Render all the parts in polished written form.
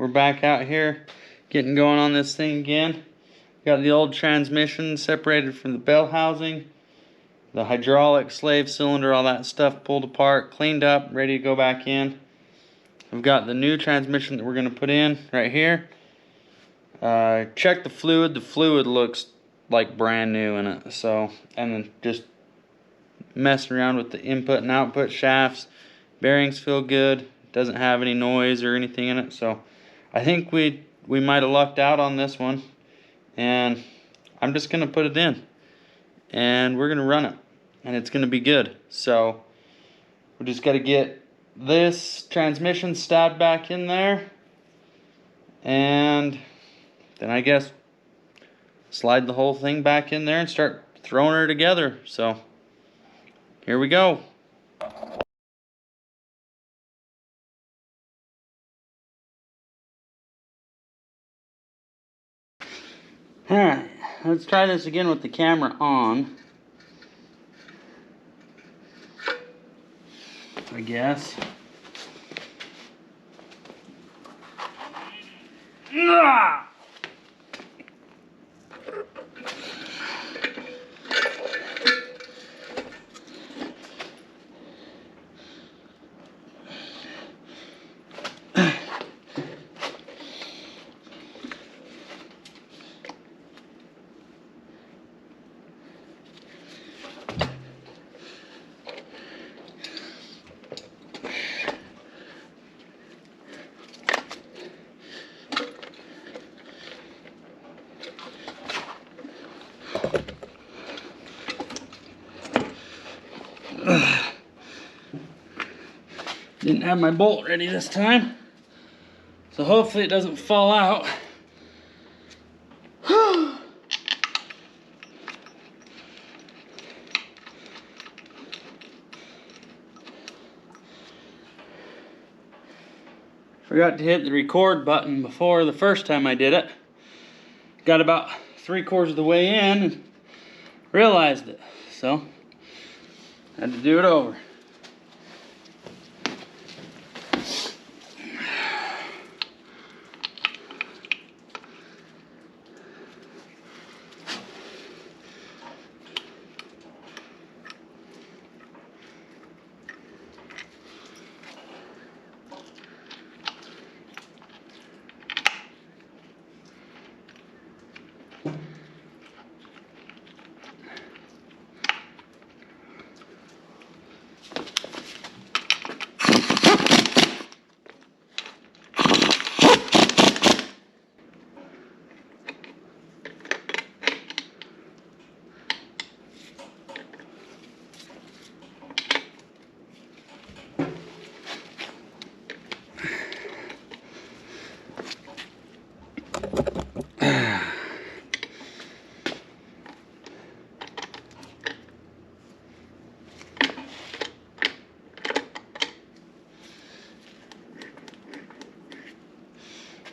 we're back out here getting going on this thing again. Got the old transmission separated from the bell housing, the hydraulic slave cylinder, all that stuff pulled apart, cleaned up, ready to go back in. We've got the new transmission that we're going to put in right here. Check the fluid. The fluid looks like brand new in it. So, and then just messing around with the input and output shafts. Bearings feel good. Doesn't have any noise or anything in it. So I think we might have lucked out on this one. And I'm just going to put it in. And we're going to run it. And it's going to be good. So we just got to get this transmission stabbed back in there. And then I guess slide the whole thing back in there and start throwing her together. So here we go. Alright, let's try this again with the camera on, I guess. Ah! Didn't have my bolt ready this time, so hopefully it doesn't fall out. Forgot to hit the record button before the first time I did it. Got about 3/4 of the way in and realized it, so had to do it over.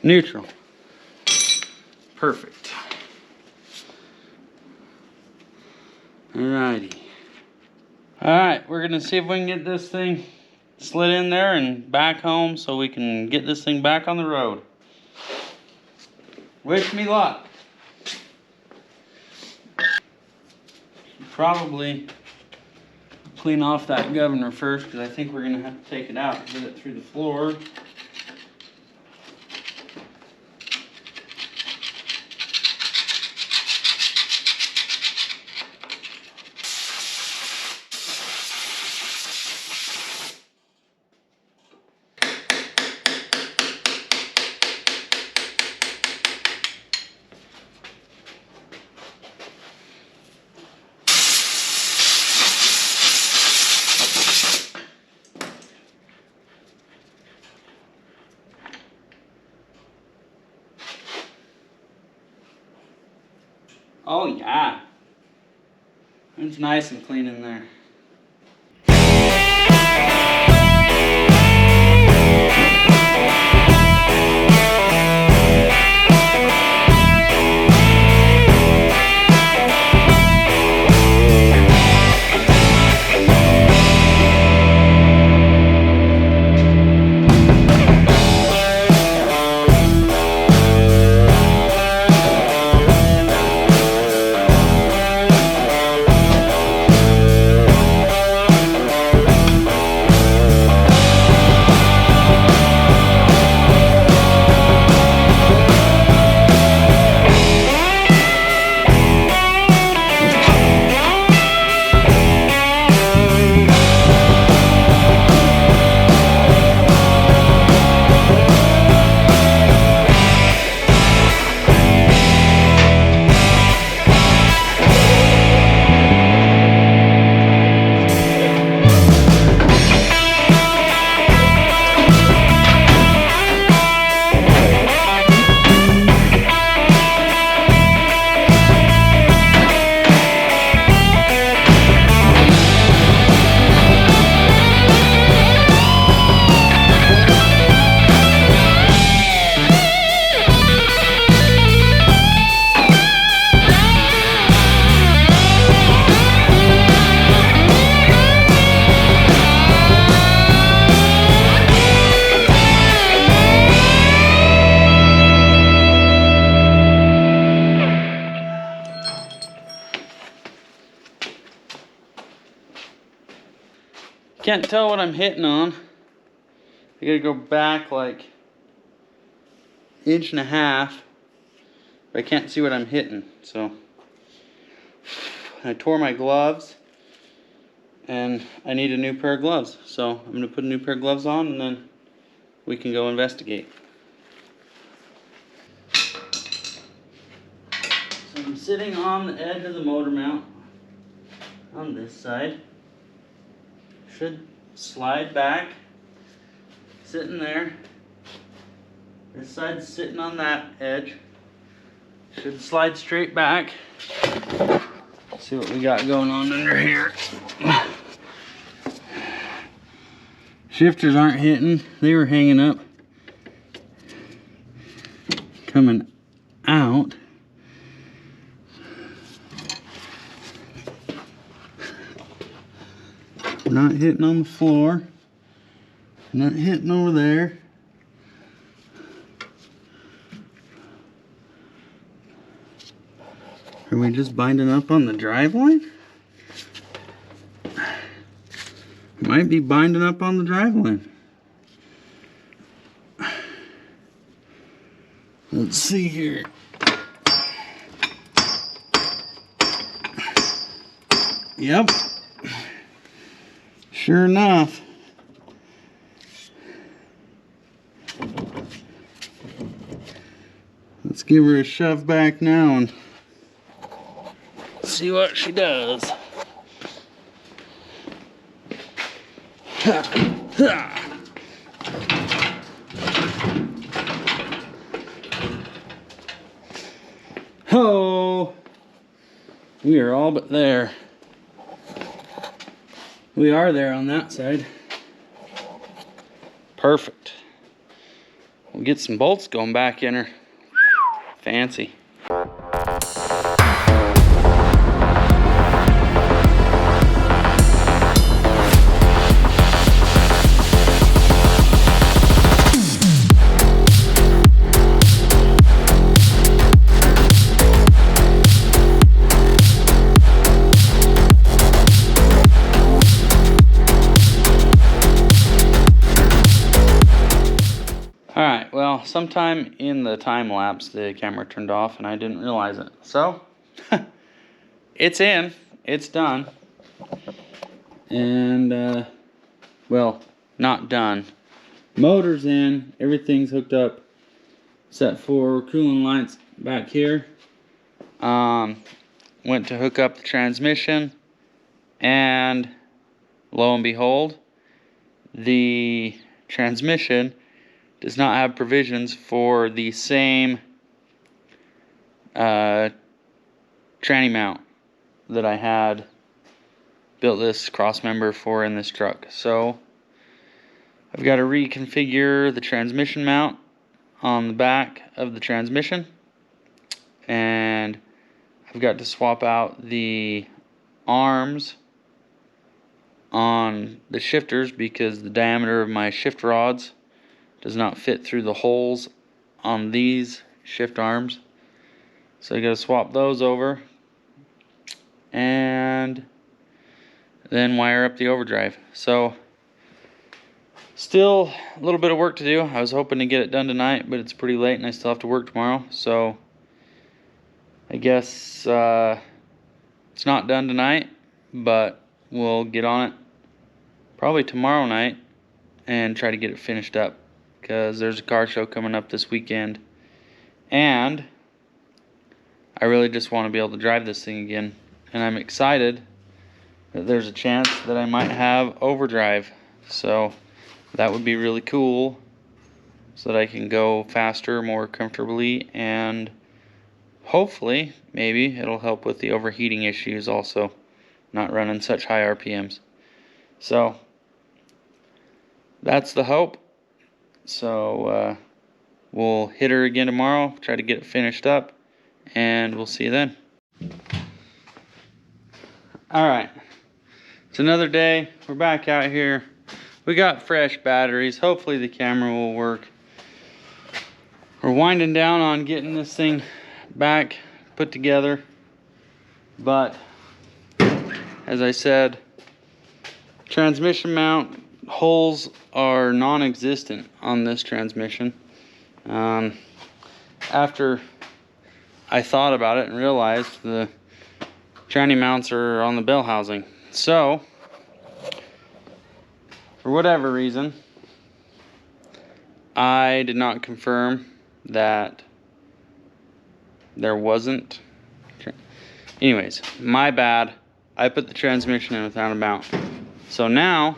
Neutral. Perfect. Alrighty. Alright, we're gonna see if we can get this thing slid in there and back home so we can get this thing back on the road. Wish me luck. Probably clean off that governor first, because I think we're gonna have to take it out and get it through the floor. Oh yeah, it's nice and clean in there. can't tell what I'm hitting on. I gotta go back like 1.5 inches, but I can't see what I'm hitting. So I tore my gloves and I need a new pair of gloves. So I'm gonna put a new pair of gloves on and then we can go investigate. So I'm sitting on the edge of the motor mount on this side. Should slide back, sitting there. This side's sitting on that edge. Should slide straight back. Let's see what we got going on under here. Shifters aren't hitting. They were hanging up. Coming out. Not hitting on the floor. Not hitting over there. Are we just binding up on the drive line? Might be binding up on the drive line. Let's see here. Yep. Sure enough. Let's give her a shove back now and see what she does. Oh, we are all but there. We are there on that side. Perfect. We'll get some bolts going back in her. Fancy. Alright, well, sometime in the time lapse the camera turned off and I didn't realize it. So, it's in, it's done. And, well, not done. Motor's in, everything's hooked up, except for cooling lights back here. Went to hook up the transmission, and lo and behold, the transmission does not have provisions for the same tranny mount that I had built this cross member for in this truck. So I've got to reconfigure the transmission mount on the back of the transmission, and I've got to swap out the arms on the shifters because the diameter of my shift rods does not fit through the holes on these shift arms. So I gotta swap those over and then wire up the overdrive. So still a little bit of work to do. I was hoping to get it done tonight, but it's pretty late and I still have to work tomorrow. So I guess it's not done tonight, but we'll get on it probably tomorrow night and try to get it finished up, because there's a car show coming up this weekend and I really just want to be able to drive this thing again, and I'm excited that there's a chance that I might have overdrive. So that would be really cool, so that I can go faster, more comfortably, and hopefully maybe it'll help with the overheating issues also, not running such high RPMs. So that's the hope. So we'll hit her again tomorrow, try to get it finished up, and we'll see you then. Alright, it's another day. We're back out here. We got fresh batteries. Hopefully the camera will work. We're winding down on getting this thing back put together, but as I said, Transmission mount holes are non-existent on this transmission. After I thought about it and realized the tranny mounts are on the bell housing. So, for whatever reason, I did not confirm that there wasn't. Anyways, my bad. I put the transmission in without a mount. So now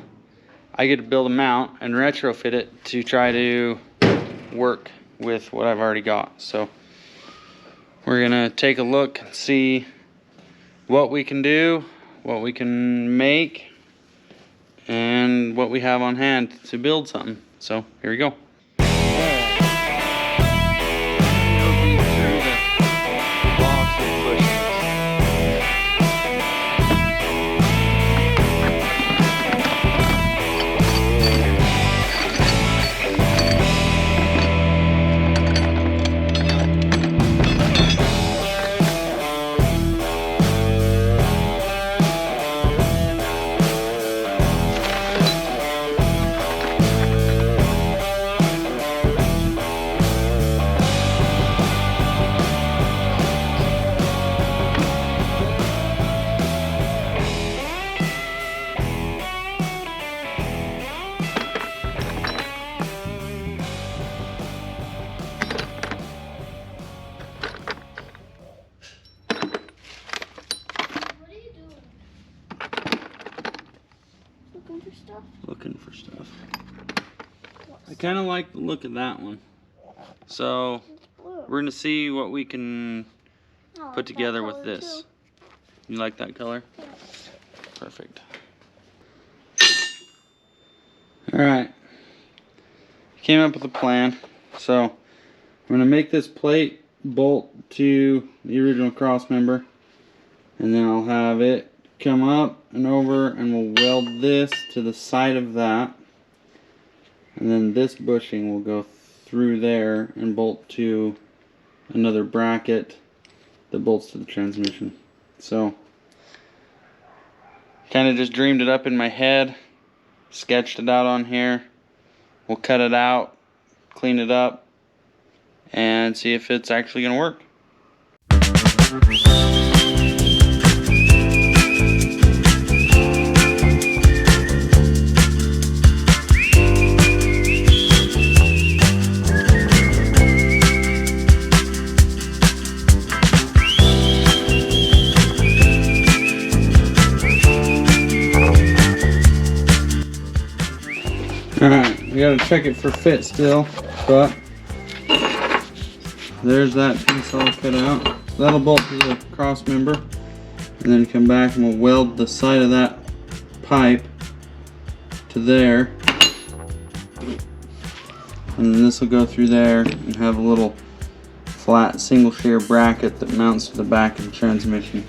I get to build a mount and retrofit it to try to work with what I've already got. So we're gonna take a look and see what we can do, what we can make, and what we have on hand to build something. So here we go. Looking for stuff. I kind of like the look of that one. So we're gonna see what we can put together with this. You like that color? Yes. Perfect. Alright. Came up with a plan. So I'm gonna make this plate bolt to the original cross member, and then I'll have it come up and over, and we'll weld this to the side of that, and then this bushing will go through there and bolt to another bracket that bolts to the transmission. So kind of just dreamed it up in my head, sketched it out on here. We'll cut it out, clean it up, and see if it's actually gonna work. Alright, we gotta check it for fit still, but there's that piece all cut out. So that'll bolt to the cross member, and then come back and we'll weld the side of that pipe to there. And then this will go through there and have a little flat single shear bracket that mounts to the back of the transmission.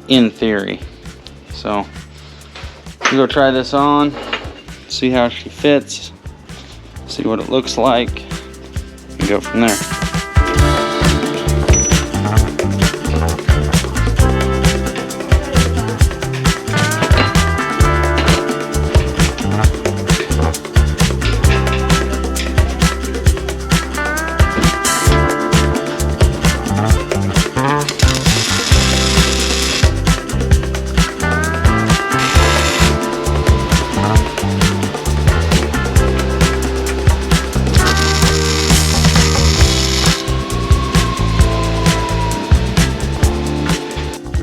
In theory. So, we'll go try this on. See how she fits, see what it looks like, and go from there.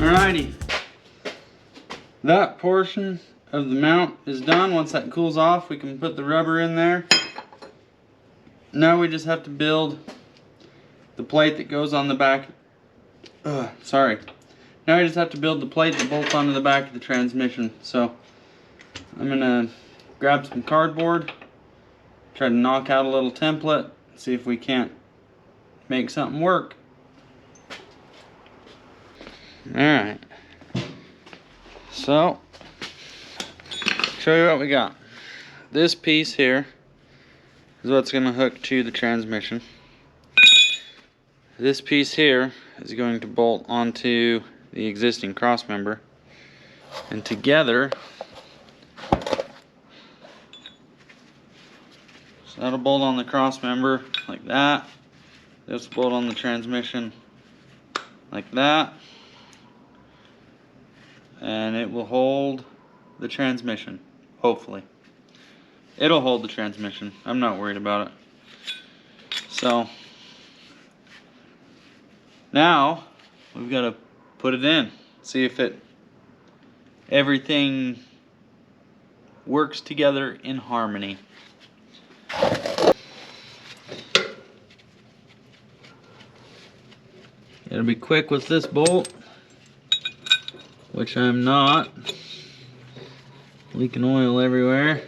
Alrighty, that portion of the mount is done. Once that cools off, we can put the rubber in there. Now we just have to build the plate that goes on the back. Now we just have to build the plate that bolts onto the back of the transmission. So I'm gonna grab some cardboard, try to knock out a little template, see if we can't make something work. Alright, so show you what we got. This piece here is what's going to hook to the transmission. This piece here is going to bolt onto the existing cross member, And together, so that'll bolt on the cross member like that. This will bolt on the transmission like that. And it will hold the transmission, hopefully. It'll hold the transmission. I'm not worried about it. So now we've got to put it in, see if everything works together in harmony. Gotta be quick with this bolt, which I'm not. Leaking oil everywhere.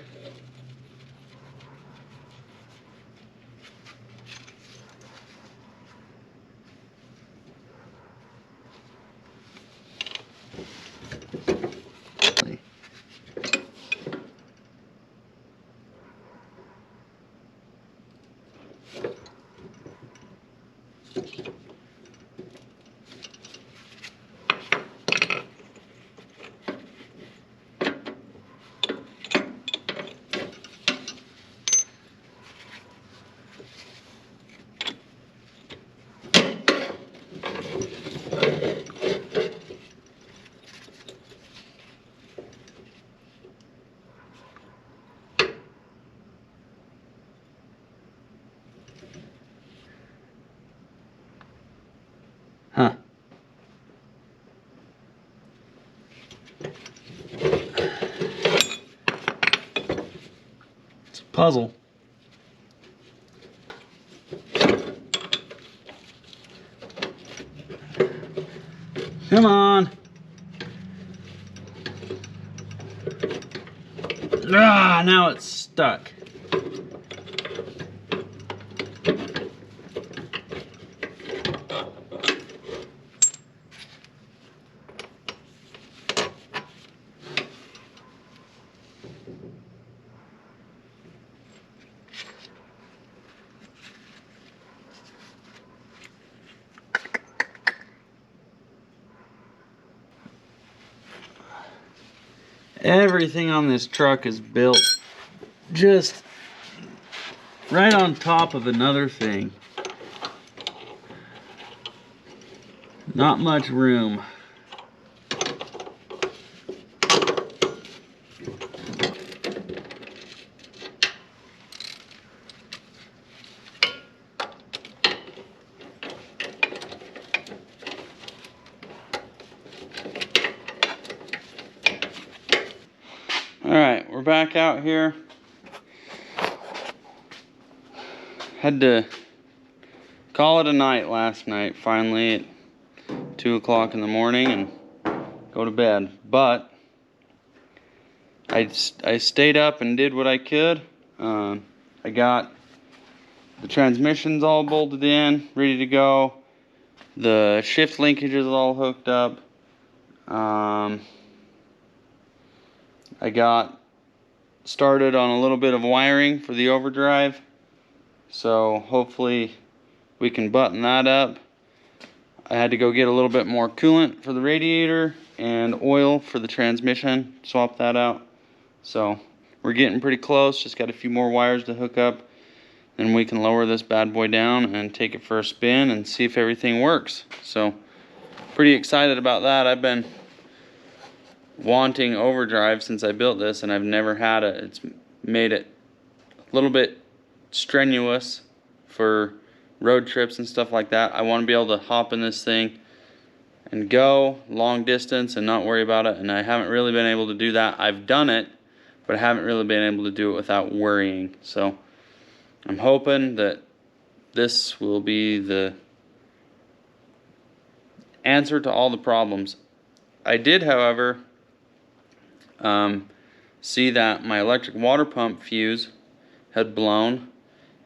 Huh. It's a puzzle. Come on. Ah, now it's stuck. Everything on this truck is built just right on top of another thing. Not much room. Alright, we're back out here. Had to call it a night last night, finally, at 2 o'clock in the morning, and go to bed. But I stayed up and did what I could. I got the transmissions all bolted in, ready to go. The shift linkages all hooked up. I got started on a little bit of wiring for the overdrive, so hopefully we can button that up. I had to go get a little bit more coolant for the radiator and oil for the transmission, swap that out. So we're getting pretty close, just got a few more wires to hook up, then we can lower this bad boy down and take it for a spin and see if everything works. So pretty excited about that. I've been wanting overdrive since I built this, and I've never had it. It's made it a little bit strenuous for road trips and stuff like that. I want to be able to hop in this thing and go long distance and not worry about it, and I haven't really been able to do that. I've done it, but I haven't really been able to do it without worrying. So I'm hoping that this will be the answer to all the problems. I did, however, see that my electric water pump fuse had blown,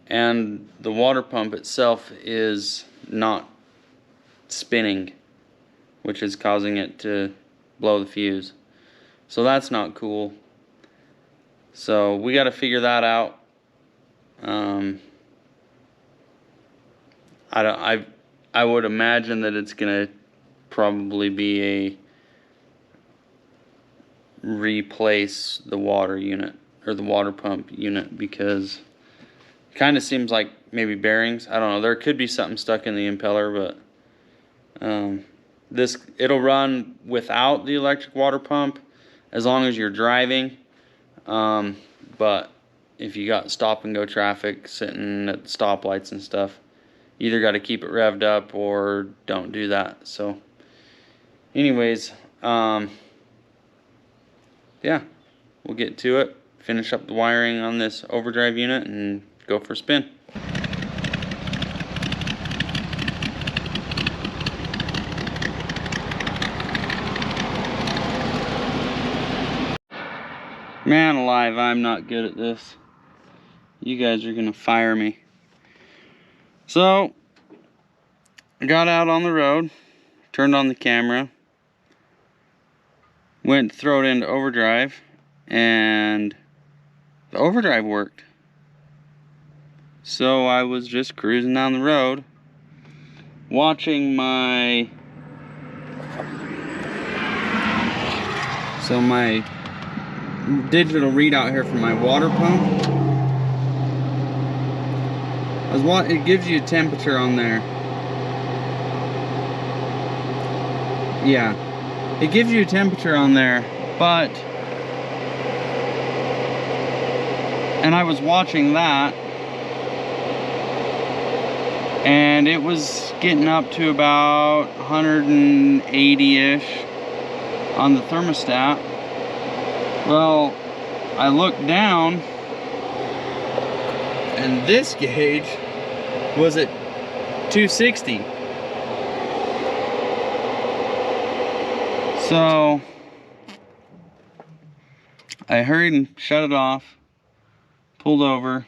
and the water pump itself is not spinning, which is causing it to blow the fuse. So that's not cool. So we got to figure that out. I would imagine that it's gonna probably be replace the water unit or the water pump unit, because it kind of seems like maybe bearings. I don't know. There could be something stuck in the impeller, but it'll run without the electric water pump as long as you're driving. But if you got stop and go traffic sitting at stoplights and stuff, you either got to keep it revved up or don't do that. So anyways, yeah, we'll get to it, finish up the wiring on this overdrive unit, and go for a spin. Man alive, I'm not good at this. You guys are gonna fire me. So, I got out on the road, turned on the camera, went to throw it into overdrive, and the overdrive worked. So I was just cruising down the road, watching my digital readout here from my water pump. It gives you a temperature on there. Yeah, it gives you a temperature on there, and I was watching that, and it was getting up to about 180-ish on the thermostat. Well, I looked down, and this gauge was at 260. So I hurried and shut it off, pulled over,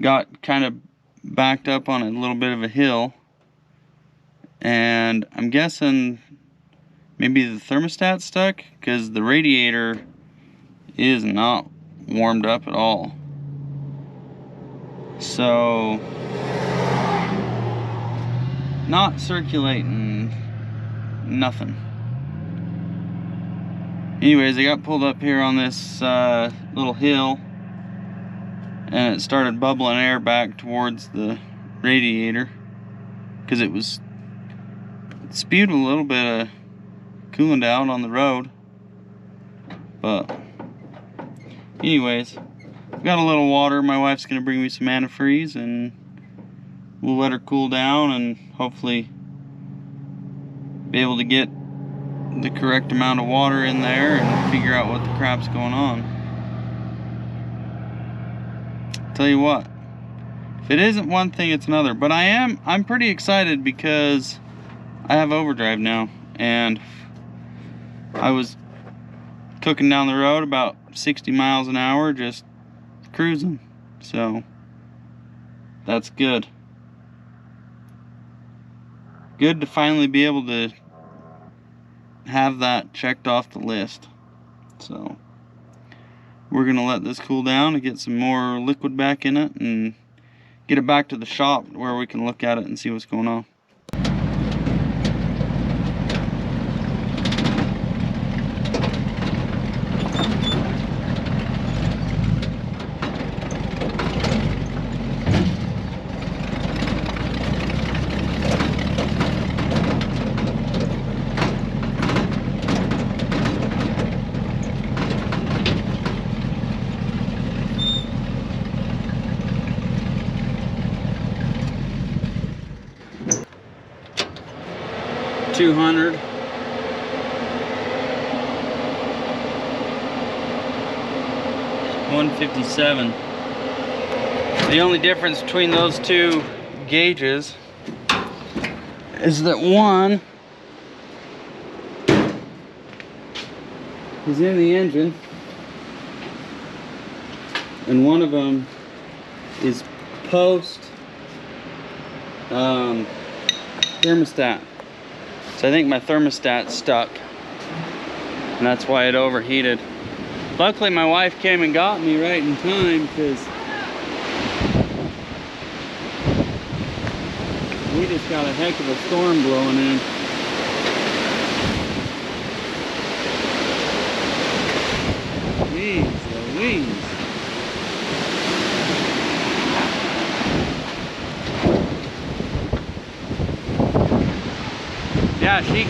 got kind of backed up on a little bit of a hill, and I'm guessing maybe the thermostat's stuck, because the radiator is not warmed up at all. So, not circulating, nothing. Anyways, I got pulled up here on this little hill, and it started bubbling air back towards the radiator, because it spewed a little bit of coolant out on the road. But anyways, got a little water. My wife's gonna bring me some antifreeze, and we'll let her cool down and hopefully be able to get the correct amount of water in there and figure out what the crap's going on. Tell you what, if it isn't one thing, it's another. But I'm pretty excited because I have overdrive now, and I was cooking down the road about 60 miles an hour, just cruising. So that's good. Good to finally be able to have that checked off the list. So we're gonna let this cool down and get some more liquid back in it and get it back to the shop where we can look at it and see what's going on. $200. $157. The only difference between those two gauges is that one is in the engine and one of them is post thermostat. So I think my thermostat's stuck, and that's why it overheated. Luckily my wife came and got me right in time, because we just got a heck of a storm blowing in. she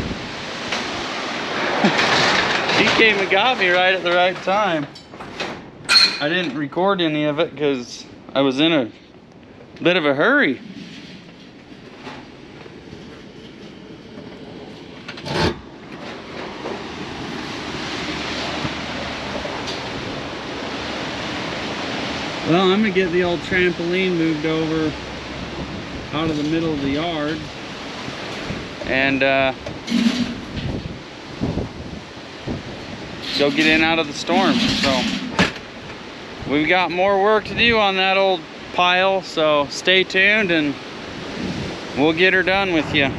came and got me right at the right time. I didn't record any of it because I was in a bit of a hurry. Well, I'm gonna get the old trampoline moved over out of the middle of the yard and go get in out of the storm. So we've got more work to do on that old pile, so stay tuned and we'll get her done with you.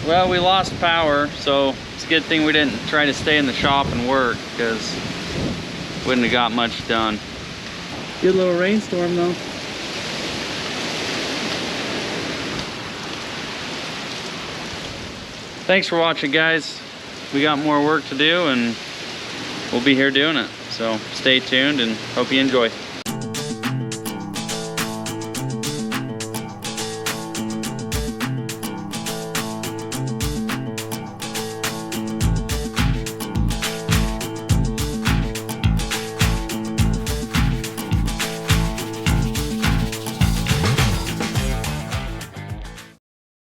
Well, we lost power, so it's a good thing we didn't try to stay in the shop and work, because wouldn't have got much done. Good little rainstorm though. Thanks for watching, guys. We got more work to do and we'll be here doing it. So stay tuned and hope you enjoy.